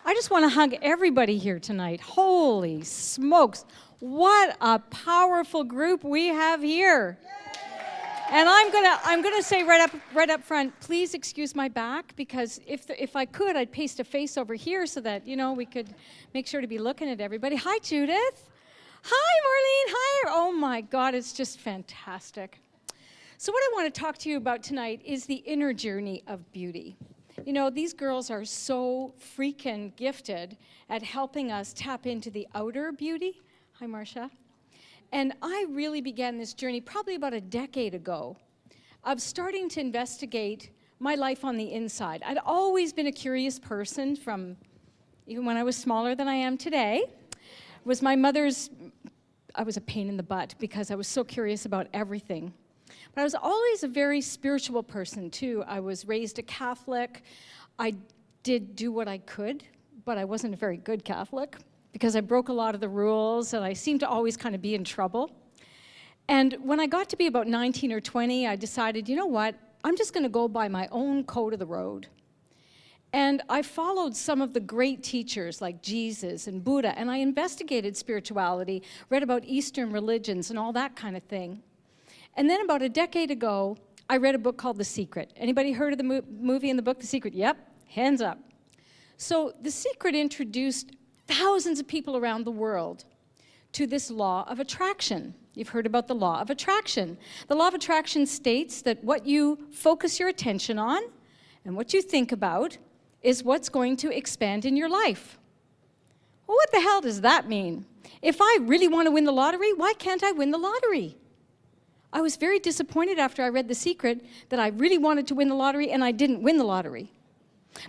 I just want to hug everybody here tonight. Holy smokes, what a powerful group we have here. And I'm gonna say right up front, please excuse my back, because if I could, I'd paste a face over here so that we could make sure to be looking at everybody. Hi, Judith. Hi, Marlene. Hi. Oh my God, it's just fantastic. So what I want to talk to you about tonight is the inner journey of beauty. These girls are so freaking gifted at helping us tap into the outer beauty. Hi, Marcia. And I really began this journey probably about a decade ago of starting to investigate my life on the inside. I'd always been a curious person from even when I was smaller than I am today. It was my mother's, I was a pain in the butt because I was so curious about everything. But I was always a very spiritual person, too. I was raised a Catholic. I did do what I could, but I wasn't a very good Catholic because I broke a lot of the rules, and I seemed to always kind of be in trouble. And when I got to be about 19 or 20, I decided, you know what? I'm just going to go by my own code of the road. And I followed some of the great teachers like Jesus and Buddha, and I investigated spirituality, read about Eastern religions and all that kind of thing. And then about a decade ago, I read a book called The Secret. Anybody heard of the movie and the book, The Secret? Yep, hands up. So The Secret introduced thousands of people around the world to this law of attraction. You've heard about the law of attraction. The law of attraction states that what you focus your attention on and what you think about is what's going to expand in your life. Well, what the hell does that mean? If I really want to win the lottery, why can't I win the lottery? I was very disappointed after I read The Secret that I really wanted to win the lottery and I didn't win the lottery.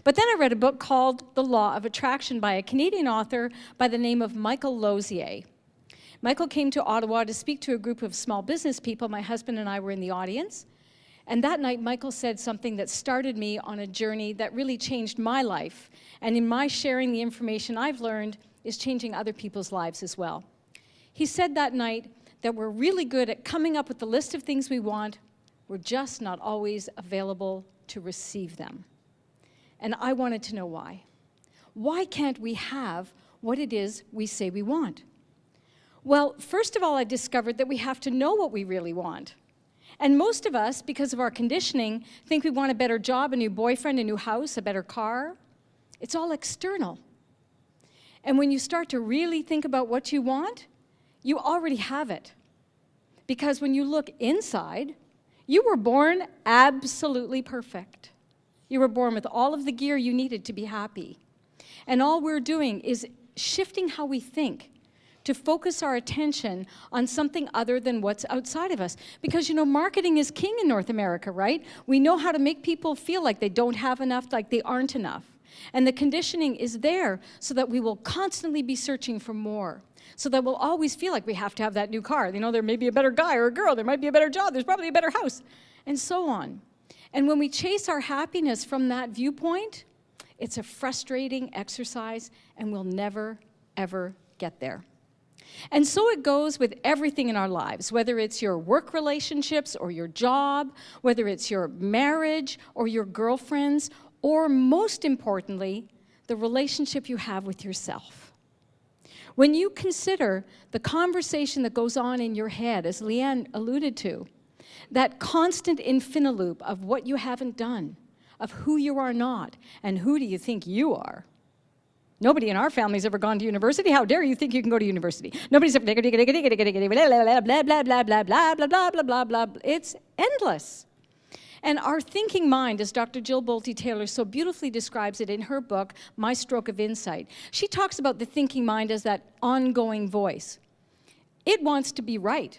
But then I read a book called The Law of Attraction by a Canadian author by the name of Michael Lozier. Michael came to Ottawa to speak to a group of small business people. My husband and I were in the audience. And that night, Michael said something that started me on a journey that really changed my life. And in my sharing the information I've learned is changing other people's lives as well. He said that night that we're really good at coming up with the list of things we want. We're just not always available to receive them. And I wanted to know why. Why can't we have what it is we say we want? Well, first of all, I discovered that we have to know what we really want. And most of us, because of our conditioning, think we want a better job, a new boyfriend, a new house, a better car. It's all external. And when you start to really think about what you want, you already have it. Because when you look inside, you were born absolutely perfect. You were born with all of the gear you needed to be happy. And all we're doing is shifting how we think to focus our attention on something other than what's outside of us. Because, marketing is king in North America, right? We know how to make people feel like they don't have enough, like they aren't enough. And the conditioning is there so that we will constantly be searching for more. So that we'll always feel like we have to have that new car. There may be a better guy or a girl, there might be a better job, there's probably a better house, and so on. And when we chase our happiness from that viewpoint, it's a frustrating exercise, and we'll never, ever get there. And so it goes with everything in our lives, whether it's your work relationships or your job, whether it's your marriage or your girlfriends, or most importantly, the relationship you have with yourself. When you consider the conversation that goes on in your head, as Leanne alluded to, that constant infiniloop of what you haven't done, of who you are not, and who do you think you are? Nobody in our family's ever gone to university. How dare you think you can go to university? Nobody's ever blah, blah, blah, blah, blah, blah, blah, blah, blah, blah, blah. It's endless. And our thinking mind, as Dr. Jill Bolte Taylor so beautifully describes it in her book, My Stroke of Insight, she talks about the thinking mind as that ongoing voice. It wants to be right.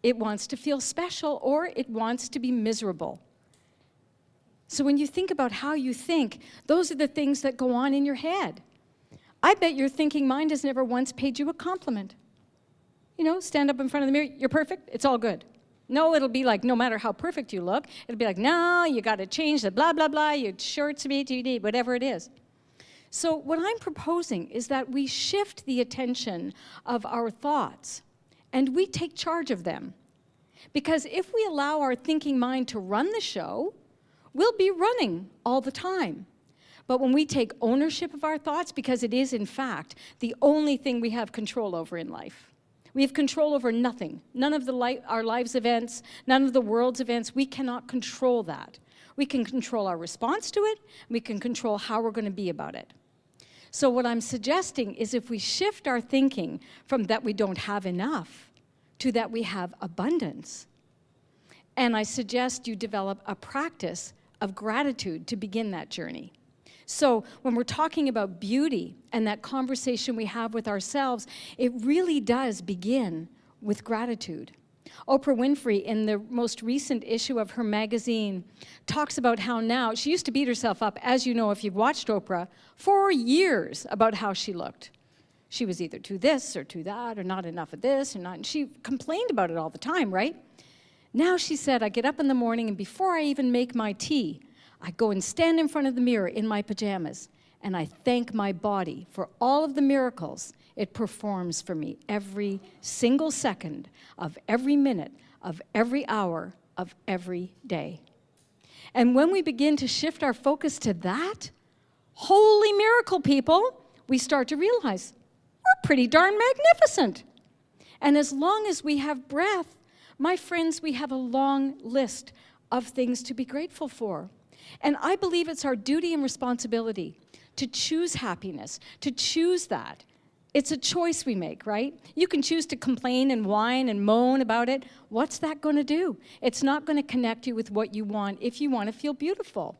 It wants to feel special, or it wants to be miserable. So when you think about how you think, those are the things that go on in your head. I bet your thinking mind has never once paid you a compliment. Stand up in front of the mirror, you're perfect, it's all good. No, it'll be like, no matter how perfect you look, it'll be like, no, you got to change the blah, blah, blah, your shorts, BTD, whatever it is. So what I'm proposing is that we shift the attention of our thoughts and we take charge of them. Because if we allow our thinking mind to run the show, we'll be running all the time. But when we take ownership of our thoughts, because it is, in fact, the only thing we have control over in life. We have control over nothing. None of our lives' events, none of the world's events. We cannot control that. We can control our response to it. We can control how we're going to be about it. So what I'm suggesting is if we shift our thinking from that we don't have enough to that we have abundance, and I suggest you develop a practice of gratitude to begin that journey. So when we're talking about beauty and that conversation we have with ourselves, it really does begin with gratitude. Oprah Winfrey, in the most recent issue of her magazine, talks about how now, she used to beat herself up, as you know if you've watched Oprah, for years about how she looked. She was either too this or too that, or not enough of this, or not, and she complained about it all the time, right? Now she said, I get up in the morning, and before I even make my tea, I go and stand in front of the mirror in my pajamas, and I thank my body for all of the miracles it performs for me every single second of every minute of every hour of every day. And when we begin to shift our focus to that, holy miracle, people, we start to realize we're pretty darn magnificent. And as long as we have breath, my friends, we have a long list of things to be grateful for. And I believe it's our duty and responsibility to choose happiness, to choose that. It's a choice we make, right? You can choose to complain and whine and moan about it. What's that going to do? It's not going to connect you with what you want if you want to feel beautiful.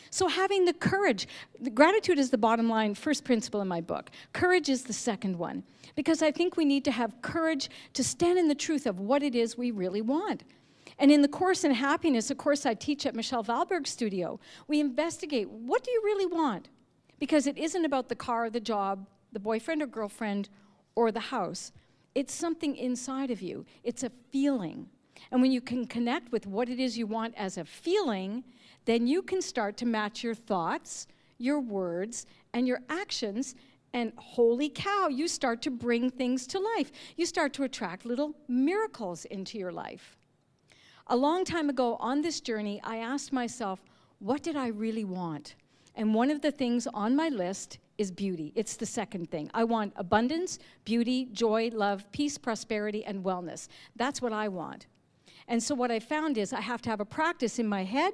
So having the courage, gratitude is the bottom line, first principle in my book. Courage is the second one, because I think we need to have courage to stand in the truth of what it is we really want. And in the course in happiness, a course I teach at Michelle Valberg's studio, we investigate, what do you really want? Because it isn't about the car, the job, the boyfriend or girlfriend, or the house. It's something inside of you. It's a feeling. And when you can connect with what it is you want as a feeling, then you can start to match your thoughts, your words, and your actions, and holy cow, you start to bring things to life. You start to attract little miracles into your life. A long time ago on this journey, I asked myself, what did I really want? And one of the things on my list is beauty. It's the second thing. I want abundance, beauty, joy, love, peace, prosperity, and wellness. That's what I want. And so what I found is I have to have a practice in my head,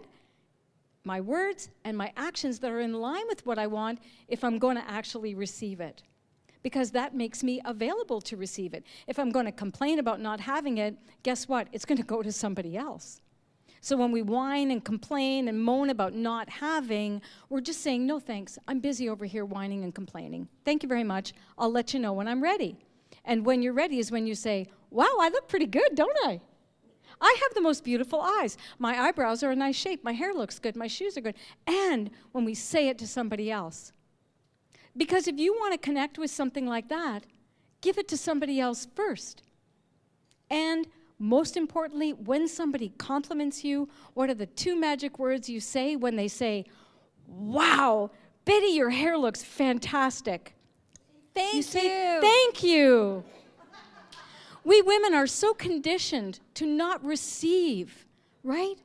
my words, and my actions that are in line with what I want if I'm going to actually receive it. Because that makes me available to receive it. If I'm going to complain about not having it, guess what? It's going to go to somebody else. So when we whine and complain and moan about not having, we're just saying, no thanks, I'm busy over here whining and complaining. Thank you very much. I'll let you know when I'm ready. And when you're ready is when you say, wow, I look pretty good, don't I? I have the most beautiful eyes. My eyebrows are a nice shape. My hair looks good. My shoes are good. And when we say it to somebody else. Because if you want to connect with something like that, give it to somebody else first. And most importantly, when somebody compliments you, what are the two magic words you say when they say, wow, Betty, your hair looks fantastic? Thank you. Say, thank you. We women are so conditioned to not receive, right?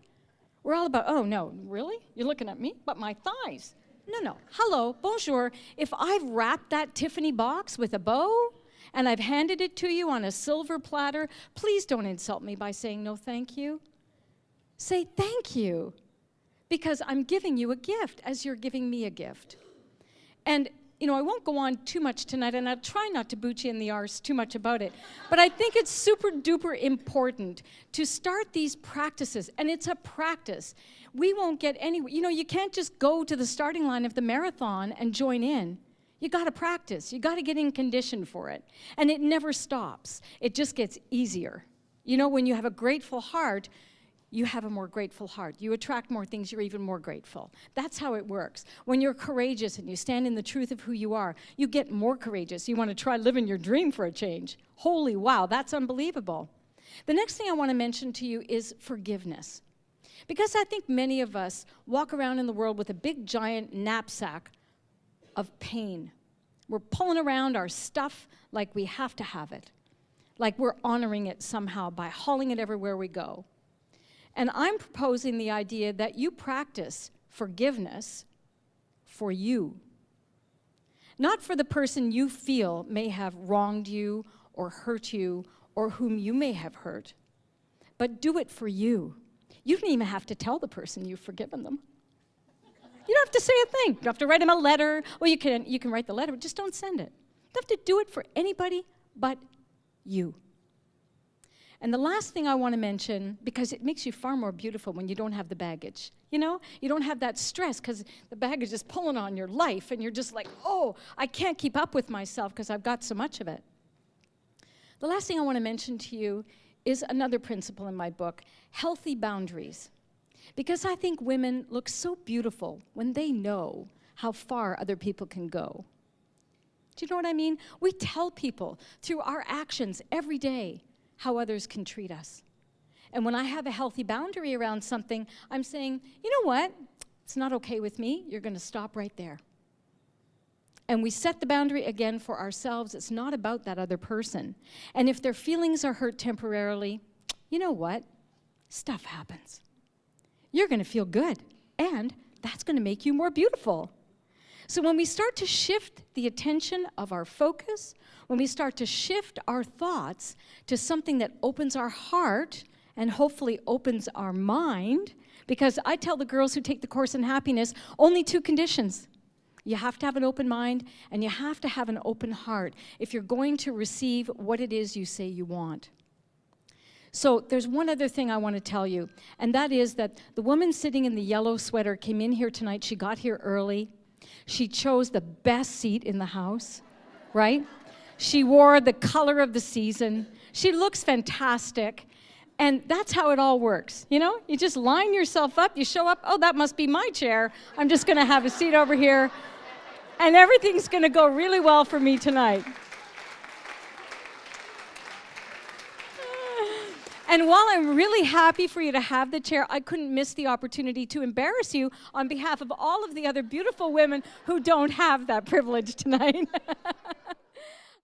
We're all about, oh, no, really? You're looking at me? But my thighs. No. Hello, bonjour. If I've wrapped that Tiffany box with a bow and I've handed it to you on a silver platter, please don't insult me by saying no thank you. Say thank you, because I'm giving you a gift as you're giving me a gift. And I won't go on too much tonight, and I'll try not to boot you in the arse too much about it, but I think it's super duper important to start these practices, and it's a practice. We won't get anywhere. You can't just go to the starting line of the marathon and join in. You got to practice. You got to get in condition for it, and it never stops. It just gets easier. When you have a grateful heart, you have a more grateful heart. You attract more things, you're even more grateful. That's how it works. When you're courageous and you stand in the truth of who you are, you get more courageous. You want to try living your dream for a change. Holy wow, that's unbelievable. The next thing I want to mention to you is forgiveness. Because I think many of us walk around in the world with a big giant knapsack of pain. We're pulling around our stuff like we have to have it. Like we're honoring it somehow by hauling it everywhere we go. And I'm proposing the idea that you practice forgiveness for you. Not for the person you feel may have wronged you or hurt you or whom you may have hurt, but do it for you. You don't even have to tell the person you've forgiven them. You don't have to say a thing. You don't have to write them a letter. Well, you can write the letter, but just don't send it. You don't have to do it for anybody but you. And the last thing I want to mention, because it makes you far more beautiful when you don't have the baggage. You know, you don't have that stress because the baggage is pulling on your life and you're just like, oh, I can't keep up with myself because I've got so much of it. The last thing I want to mention to you is another principle in my book, healthy boundaries. Because I think women look so beautiful when they know how far other people can go. Do you know what I mean? We tell people through our actions every day how others can treat us. And when I have a healthy boundary around something, I'm saying, you know what? It's not okay with me. You're going to stop right there. And we set the boundary again for ourselves. It's not about that other person. And if their feelings are hurt temporarily, you know what? Stuff happens. You're going to feel good. And that's going to make you more beautiful. So when we start to shift the attention of our focus, when we start to shift our thoughts to something that opens our heart and hopefully opens our mind, because I tell the girls who take the course in happiness, only 2 conditions. You have to have an open mind and you have to have an open heart if you're going to receive what it is you say you want. So there's one other thing I want to tell you, and that is that the woman sitting in the yellow sweater came in here tonight. She got here early. She chose the best seat in the house, right? She wore the color of the season. She looks fantastic. And that's how it all works, you know? You just line yourself up, you show up, oh, that must be my chair. I'm just going to have a seat over here, and everything's going to go really well for me tonight. And while I'm really happy for you to have the chair, I couldn't miss the opportunity to embarrass you on behalf of all of the other beautiful women who don't have that privilege tonight.